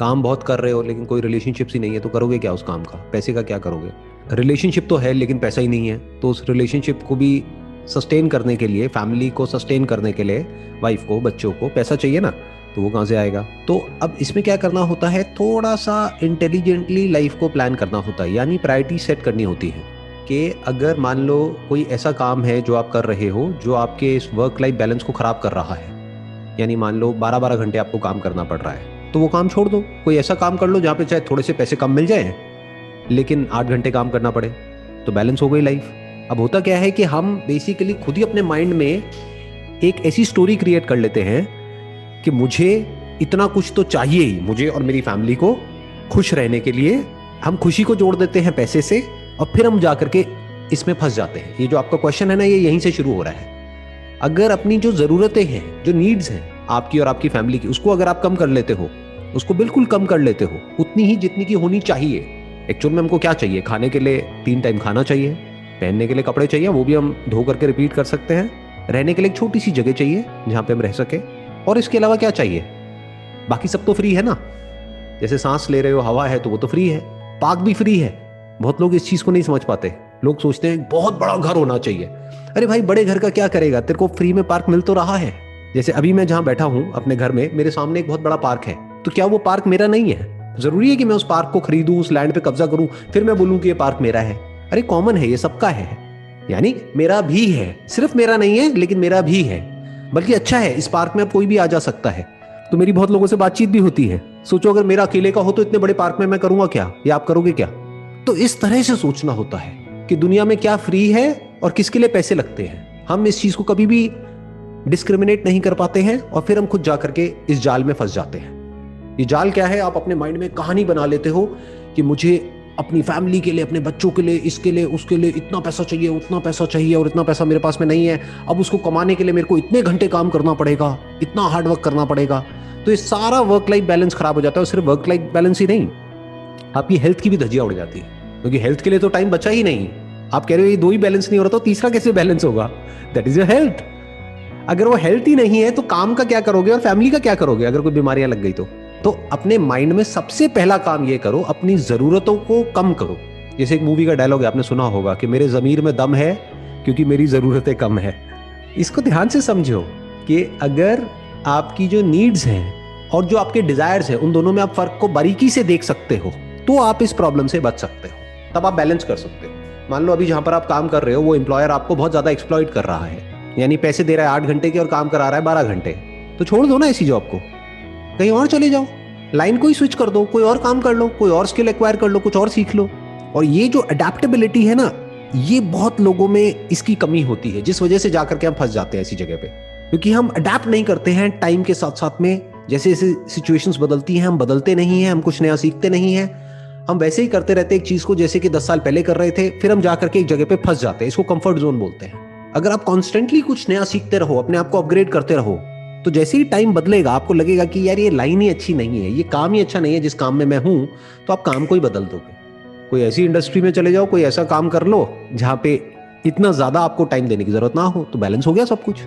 काम बहुत कर रहे हो लेकिन कोई रिलेशनशिप्स ही नहीं है, तो करोगे क्या उस काम का? पैसे का क्या करोगे? रिलेशनशिप तो है लेकिन पैसा ही नहीं है, तो उस रिलेशनशिप को भी सस्टेन करने के लिए, फैमिली को सस्टेन करने के लिए, वाइफ को, बच्चों को पैसा चाहिए ना, तो वो कहाँ से आएगा? तो अब इसमें क्या करना होता है, थोड़ा सा इंटेलिजेंटली लाइफ को प्लान करना होता है, यानी प्रायोरिटी सेट करनी होती है कि अगर मान लो कोई ऐसा काम है जो आप कर रहे हो जो आपके इस वर्क लाइफ बैलेंस को खराब कर रहा है, यानी मान लो 12-12 घंटे आपको काम करना पड़ रहा है, तो वो काम छोड़ दो, कोई ऐसा काम कर लो जहाँ पे चाहे थोड़े से पैसे कम मिल जाए लेकिन 8 घंटे काम करना पड़े, तो बैलेंस हो गई लाइफ। अब होता क्या है कि हम बेसिकली खुद ही अपने माइंड में एक ऐसी स्टोरी क्रिएट कर लेते हैं कि मुझे इतना कुछ तो चाहिए ही, मुझे और मेरी फैमिली को खुश रहने के लिए हम खुशी को जोड़ देते हैं पैसे से, और फिर हम जा करके इसमें फंस जाते हैं। ये जो आपका क्वेश्चन है ना, ये यहीं से शुरू हो रहा है। अगर अपनी जो ज़रूरतें हैं, जो नीड्स हैं आपकी और आपकी फैमिली की, उसको अगर आप कम कर लेते हो, उसको बिल्कुल कम कर लेते हो, उतनी ही जितनी की होनी चाहिए। एक्चुअल में हमको क्या चाहिए? खाने के लिए 3 टाइम खाना चाहिए, पहनने के लिए कपड़े चाहिए, वो भी हम धो करके रिपीट कर सकते हैं, रहने के लिए एक छोटी सी जगह चाहिए जहाँ पे हम रह सके, और इसके अलावा क्या चाहिए? बाकी सब तो फ्री है ना। जैसे सांस ले रहे हो, हवा है तो वो तो फ्री है, पार्क भी फ्री है। बहुत लोग इस चीज़ को नहीं समझ पाते। लोग सोचते हैं बहुत बड़ा घर होना चाहिए। अरे भाई, बड़े घर का क्या करेगा? तेरे को फ्री में पार्क मिल तो रहा है। जैसे अभी मैं जहाँ बैठा हूँ अपने घर में, मेरे सामने एक बहुत बड़ा पार्क है, तो क्या वो पार्क मेरा नहीं है? जरूरी है कि मैं उस पार्क को खरीदूं, उस लैंड पे कब्जा करूं, फिर मैं बोलूं कि ये पार्क मेरा है? अरे कॉमन है, ये सबका है, यानी मेरा भी है। सिर्फ मेरा नहीं है लेकिन मेरा भी है। बल्कि अच्छा है, इस पार्क में अब कोई भी आ जा सकता है। तो मेरी बहुत लोगों से बातचीत भी होती है। सोचो अगर मेरा अकेले का हो तो इतने बड़े पार्क में मैं करूंगा क्या, या आप करोगे क्या? तो इस तरह से सोचना होता है कि दुनिया में क्या फ्री है और किसके लिए पैसे लगते हैं। हम इस चीज को कभी भी डिस्क्रिमिनेट नहीं कर पाते हैं, और फिर हम खुद जाकर के इस जाल में फंस जाते हैं। ये जाल क्या है? आप अपने माइंड में कहानी बना लेते हो कि मुझे अपनी फैमिली के लिए, अपने बच्चों के लिए, इसके लिए, उसके लिए इतना पैसा चाहिए, उतना पैसा चाहिए, और इतना पैसा मेरे पास में नहीं है। अब उसको कमाने के लिए मेरे को इतने घंटे काम करना पड़ेगा, इतना हार्ड वर्क करना पड़ेगा। तो ये सारा वर्क लाइफ बैलेंस खराब हो जाता है। और सिर्फ वर्क लाइफ बैलेंस ही नहीं, आपकी हेल्थ की भी धज्जियां उड़ जाती है, क्योंकि हेल्थ के लिए तो टाइम बचा ही नहीं। आप कह रहे हो ये 2 ही बैलेंस नहीं हो रहा, तो तीसरा कैसे बैलेंस होगा? That is your health. अगर वो हेल्थ ही नहीं है तो काम का क्या करोगे और फैमिली का क्या करोगे अगर कोई बीमारियां लग गई तो अपने माइंड में सबसे पहला काम ये करो, अपनी जरूरतों को कम करो। जैसे एक मूवी का डायलॉग है, आपने सुना होगा कि मेरे जमीर में दम है क्योंकि मेरी जरूरतें कम है। इसको ध्यान से समझो कि अगर आपकी जो नीड्स हैं और जो आपके डिजायर्स हैं, उन दोनों में आप फर्क को बारीकी से देख सकते हो, तो आप इस प्रॉब्लम से बच सकते हो। तब आप बैलेंस कर सकते हो। मान लो अभी जहां पर आप काम कर रहे हो, वो एम्प्लॉयर आपको बहुत ज्यादा एक्सप्लॉइट कर रहा है, यानी पैसे दे रहा है 8 घंटे के और काम करा रहा है 12 घंटे, तो छोड़ दो ना ऐसी जॉब को, कहीं और चले जाओ, लाइन को ही स्विच कर दो, कोई और काम कर लो, कोई और स्किल एक्वायर कर लो, कुछ और सीख लो। और ये जो अडेप्टेबिलिटी है ना, ये बहुत लोगों में इसकी कमी होती है, जिस वजह से जाकर के हम फंस जाते हैं ऐसी जगह पे, क्योंकि हम अडेप्ट नहीं करते हैं टाइम के साथ साथ में। जैसे जैसे सिचुएशंस बदलती हैं, हम बदलते नहीं हैं, हम कुछ नया सीखते नहीं हैं, हम वैसे ही करते रहते हैं एक चीज को जैसे कि 10 साल पहले कर रहे थे, फिर हम जाकर के एक जगह पे फंस जाते हैं। इसको कंफर्ट जोन बोलते हैं। अगर आप कॉन्स्टेंटली कुछ नया सीखते रहो, अपने आप को अपग्रेड करते रहो, तो जैसे ही टाइम बदलेगा आपको लगेगा कि यार ये लाइन ही अच्छी नहीं है, ये काम ही अच्छा नहीं है जिस काम में मैं हूं, तो आप काम को ही बदल दोगे। कोई ऐसी इंडस्ट्री में चले जाओ, कोई ऐसा काम कर लो जहां पे इतना ज्यादा आपको टाइम देने की जरूरत ना हो, तो बैलेंस हो गया सब कुछ।